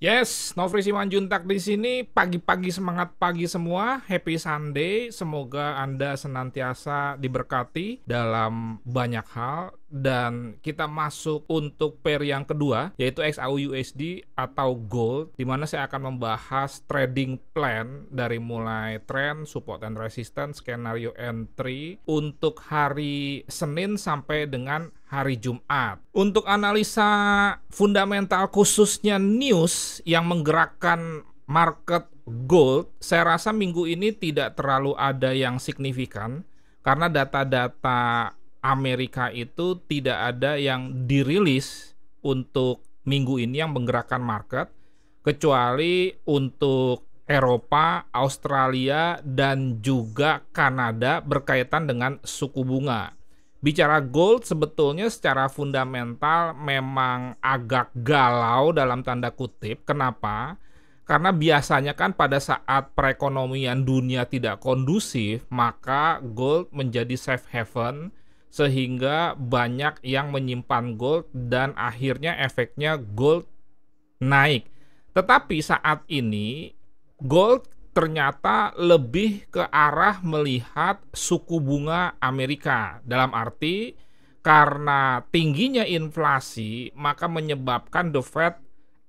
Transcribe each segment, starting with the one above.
Yes, Nofri Simanjuntak di sini. Pagi-pagi semangat pagi semua. Happy Sunday. Semoga Anda senantiasa diberkati dalam banyak hal. Dan kita masuk untuk pair yang kedua, yaitu XAUUSD atau Gold, di mana saya akan membahas trading plan dari mulai trend, support and resistance, skenario entry untuk hari Senin sampai dengan hari Jumat. Untuk analisa fundamental khususnya news yang menggerakkan market gold, saya rasa minggu ini tidak terlalu ada yang signifikan karena data-data Amerika itu tidak ada yang dirilis untuk minggu ini yang menggerakkan market, kecuali untuk Eropa, Australia, dan juga Kanada berkaitan dengan suku bunga. Bicara gold sebetulnya secara fundamental memang agak galau dalam tanda kutip. Kenapa? Karena biasanya kan pada saat perekonomian dunia tidak kondusif, maka gold menjadi safe haven sehingga banyak yang menyimpan gold dan akhirnya efeknya gold naik. Tetapi saat ini gold ternyata lebih ke arah melihat suku bunga Amerika. Dalam arti karena tingginya inflasi maka menyebabkan The Fed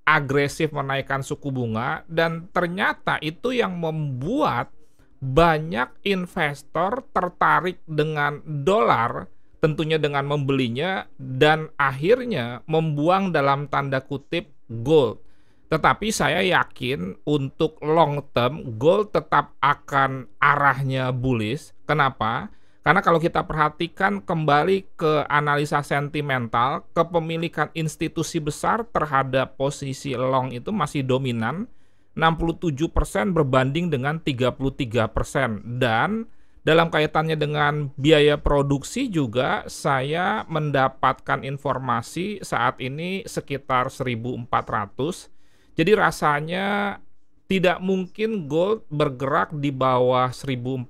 agresif menaikkan suku bunga, dan ternyata itu yang membuat banyak investor tertarik dengan dolar, tentunya dengan membelinya dan akhirnya membuang dalam tanda kutip gold. Tetapi saya yakin untuk long term gold tetap akan arahnya bullish. Kenapa? Karena kalau kita perhatikan kembali ke analisa sentimental, kepemilikan institusi besar terhadap posisi long itu masih dominan, 67% berbanding dengan 33%. Dan dalam kaitannya dengan biaya produksi juga saya mendapatkan informasi saat ini sekitar 1.400. Jadi rasanya tidak mungkin gold bergerak di bawah 1.400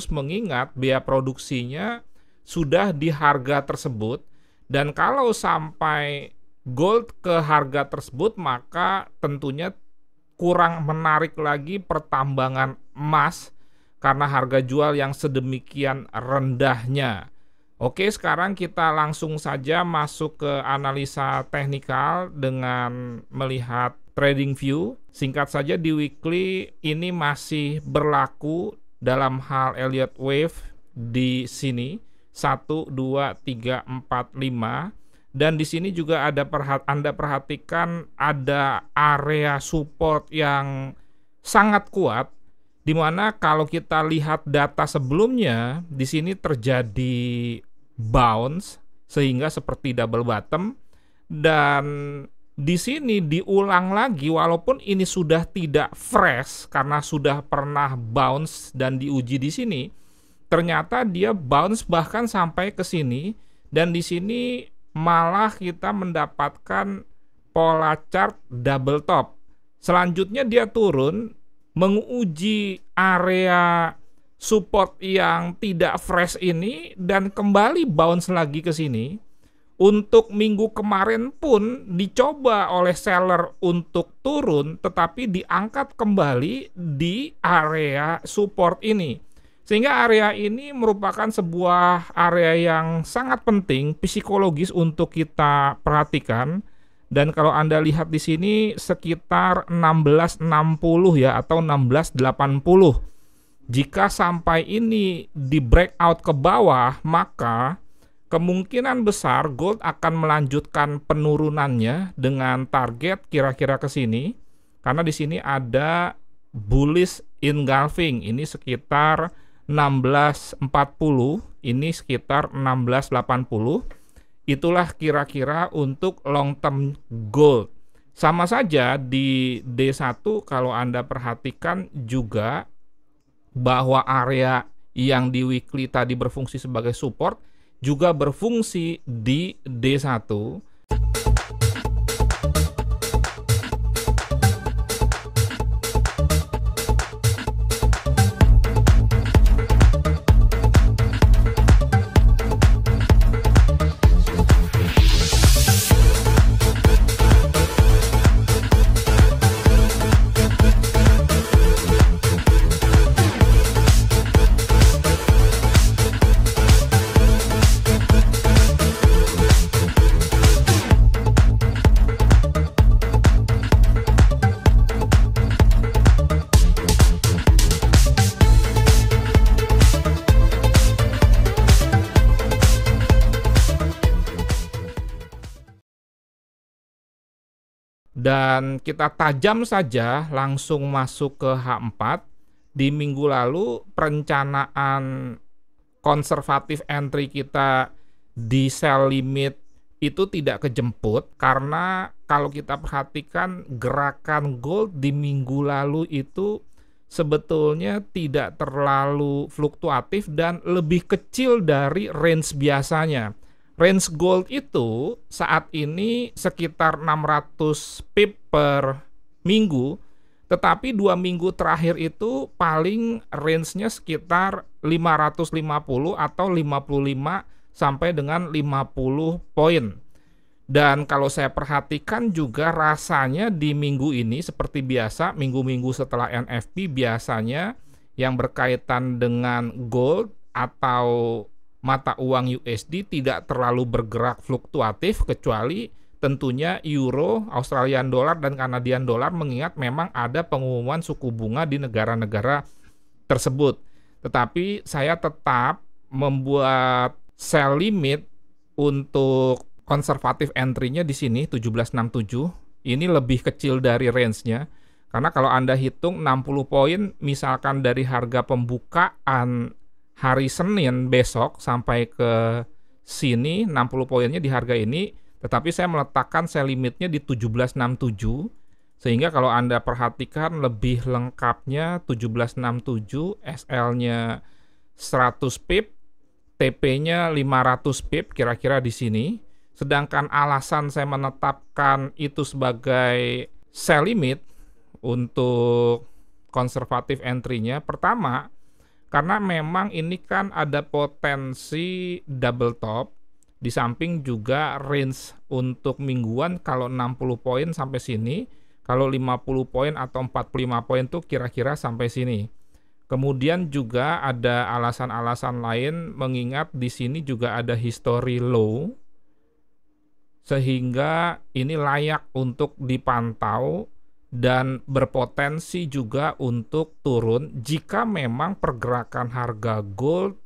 mengingat biaya produksinya sudah di harga tersebut. Dan kalau sampai gold ke harga tersebut maka tentunya kurang menarik lagi pertambangan emas karena harga jual yang sedemikian rendahnya. Oke, sekarang kita langsung saja masuk ke analisa teknikal dengan melihat trading view. Singkat saja di weekly ini masih berlaku dalam hal Elliott Wave di sini 1, 2, 3, 4, 5. Dan di sini juga ada Anda perhatikan ada area support yang sangat kuat, di mana kalau kita lihat data sebelumnya di sini terjadi bounce sehingga seperti double bottom, dan di sini diulang lagi walaupun ini sudah tidak fresh karena sudah pernah bounce dan diuji di sini. Ternyata dia bounce bahkan sampai ke sini, dan di sini malah kita mendapatkan pola chart double top. Selanjutnya dia turun menguji area support yang tidak fresh ini dan kembali bounce lagi ke sini. Untuk minggu kemarin pun dicoba oleh seller untuk turun tetapi diangkat kembali di area support ini. Sehingga area ini merupakan sebuah area yang sangat penting psikologis untuk kita perhatikan. Dan kalau Anda lihat di sini sekitar 1660 ya atau 1680. Jika sampai ini di breakout ke bawah, maka kemungkinan besar gold akan melanjutkan penurunannya dengan target kira-kira ke sini. Karena di sini ada bullish engulfing, ini sekitar 1640, ini sekitar 1680. Itulah kira-kira untuk long term gold. Sama saja di D1 kalau Anda perhatikan juga bahwa area yang di weekly tadi berfungsi sebagai support juga berfungsi di D1. Dan kita tajam saja langsung masuk ke H4. Di minggu lalu perencanaan konservatif entry kita di sell limit itu tidak kejemput, karena kalau kita perhatikan gerakan gold di minggu lalu itu sebetulnya tidak terlalu fluktuatif dan lebih kecil dari range biasanya. Range gold itu saat ini sekitar 600 pip per minggu, tetapi 2 minggu terakhir itu paling range-nya sekitar 550 atau 55 sampai dengan 50 poin. Dan kalau saya perhatikan juga rasanya di minggu ini seperti biasa, minggu-minggu setelah NFP biasanya yang berkaitan dengan gold atau mata uang USD tidak terlalu bergerak fluktuatif, kecuali tentunya euro, Australian dollar, dan Canadian dollar, mengingat memang ada pengumuman suku bunga di negara-negara tersebut. Tetapi saya tetap membuat sell limit untuk konservatif entry-nya di sini 1767. Ini lebih kecil dari range-nya. Karena kalau Anda hitung 60 poin misalkan dari harga pembukaan hari Senin besok sampai ke sini 60 poinnya di harga ini, tetapi saya meletakkan sell limitnya di 1767, sehingga kalau Anda perhatikan lebih lengkapnya 1767, SL-nya 100 pip, TP-nya 500 pip kira-kira di sini. Sedangkan alasan saya menetapkan itu sebagai sell limit untuk konservatif entry-nya, pertama, karena memang ini kan ada potensi double top. Di samping juga range untuk mingguan kalau 60 poin sampai sini, kalau 50 poin atau 45 poin tuh kira-kira sampai sini. Kemudian juga ada alasan-alasan lain, mengingat di sini juga ada history low, sehingga ini layak untuk dipantau dan berpotensi juga untuk turun jika memang pergerakan harga gold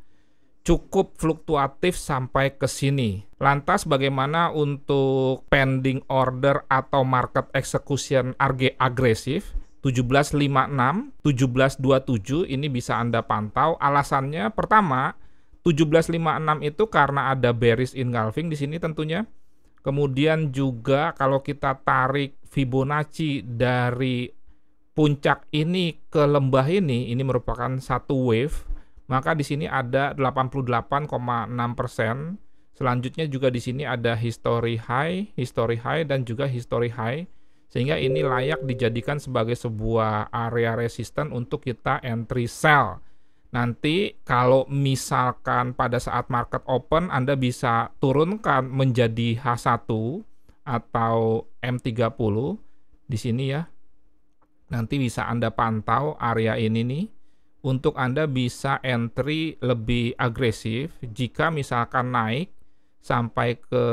cukup fluktuatif sampai ke sini. Lantas bagaimana untuk pending order atau market execution agresif? 1756, 1727 ini bisa Anda pantau. Alasannya pertama, 1756 itu karena ada bearish engulfing di sini tentunya. Kemudian juga kalau kita tarik Fibonacci dari puncak ini ke lembah ini merupakan satu wave, maka di sini ada 88,6%. Selanjutnya juga di sini ada history high, dan juga history high, sehingga ini layak dijadikan sebagai sebuah area resisten untuk kita entry sell. Nanti kalau misalkan pada saat market open Anda bisa turunkan menjadi H1 atau M30 di sini ya. Nanti bisa Anda pantau area ini nih, untuk Anda bisa entry lebih agresif jika misalkan naik sampai ke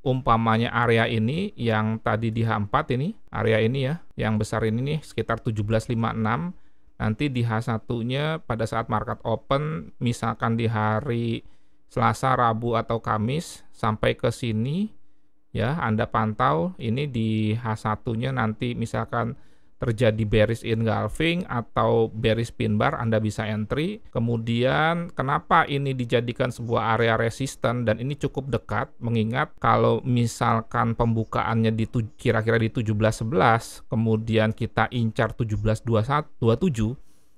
umpamanya area ini yang tadi di H4 ini, area ini ya, yang besar ini nih sekitar 1756. Nanti di H1-nya pada saat market open, misalkan di hari Selasa, Rabu, atau Kamis sampai ke sini, ya Anda pantau ini di H1-nya nanti misalkan terjadi bearish engulfing atau bearish pin bar, Anda bisa entry. Kemudian kenapa ini dijadikan sebuah area resisten dan ini cukup dekat, mengingat kalau misalkan pembukaannya di kira-kira di 17.11, kemudian kita incar 17.27,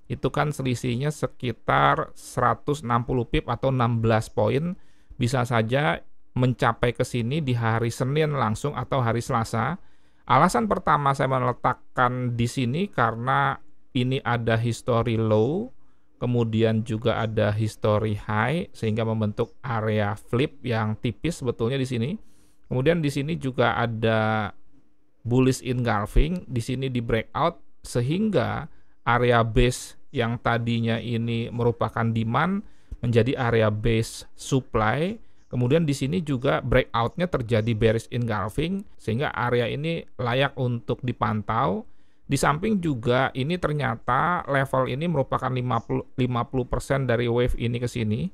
itu kan selisihnya sekitar 160 pip atau 16 poin, bisa saja mencapai ke sini di hari Senin langsung atau hari Selasa. Alasan pertama saya meletakkan di sini karena ini ada history low, kemudian juga ada history high, sehingga membentuk area flip yang tipis sebetulnya di sini. Kemudian di sini juga ada bullish engulfing, di sini di breakout, sehingga area base yang tadinya ini merupakan demand menjadi area base supply. Kemudian di sini juga breakout-nya terjadi bearish engulfing, sehingga area ini layak untuk dipantau. Di samping juga ini ternyata level ini merupakan 50% dari wave ini ke sini.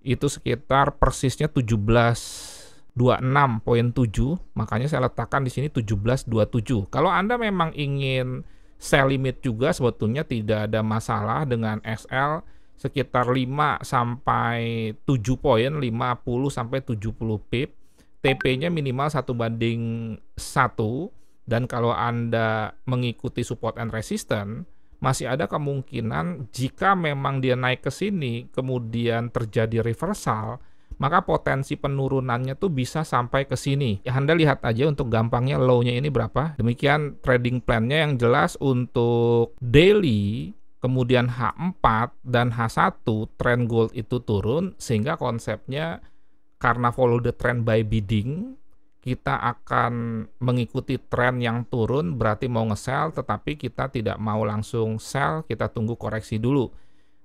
Itu sekitar persisnya 17 26.7, makanya saya letakkan di sini 17.27. Kalau Anda memang ingin sell limit juga, sebetulnya tidak ada masalah dengan SL sekitar 5 sampai 7 poin, 50 sampai 70 pip. TP-nya minimal 1:1, dan kalau Anda mengikuti support and resistance, masih ada kemungkinan jika memang dia naik ke sini, kemudian terjadi reversal, maka potensi penurunannya tuh bisa sampai ke sini. Ya, Anda lihat aja untuk gampangnya low-nya ini berapa. Demikian trading plan-nya yang jelas untuk daily, kemudian H4 dan H1 trend gold itu turun, sehingga konsepnya karena follow the trend by bidding, kita akan mengikuti tren yang turun, berarti mau nge-sell, tetapi kita tidak mau langsung sell, kita tunggu koreksi dulu.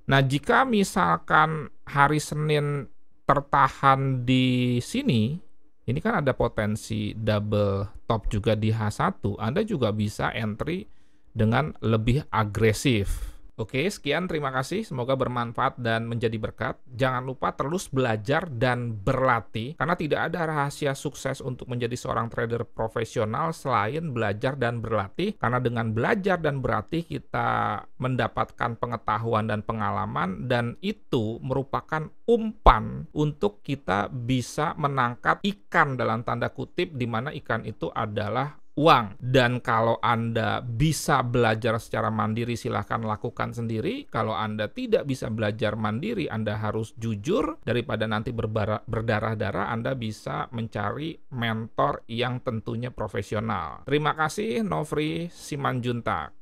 Nah, jika misalkan hari Senin tertahan di sini, ini kan ada potensi double top juga di H1, Anda juga bisa entry dengan lebih agresif. Oke, sekian, terima kasih. Semoga bermanfaat dan menjadi berkat. Jangan lupa terus belajar dan berlatih, karena tidak ada rahasia sukses untuk menjadi seorang trader profesional selain belajar dan berlatih. Karena dengan belajar dan berlatih, kita mendapatkan pengetahuan dan pengalaman, dan itu merupakan umpan untuk kita bisa menangkap ikan dalam tanda kutip, di mana ikan itu adalah uang. Dan kalau Anda bisa belajar secara mandiri, silahkan lakukan sendiri. Kalau Anda tidak bisa belajar mandiri, Anda harus jujur. Daripada nanti berdarah-darah, Anda bisa mencari mentor yang tentunya profesional. Terima kasih, Nofri Simanjuntak.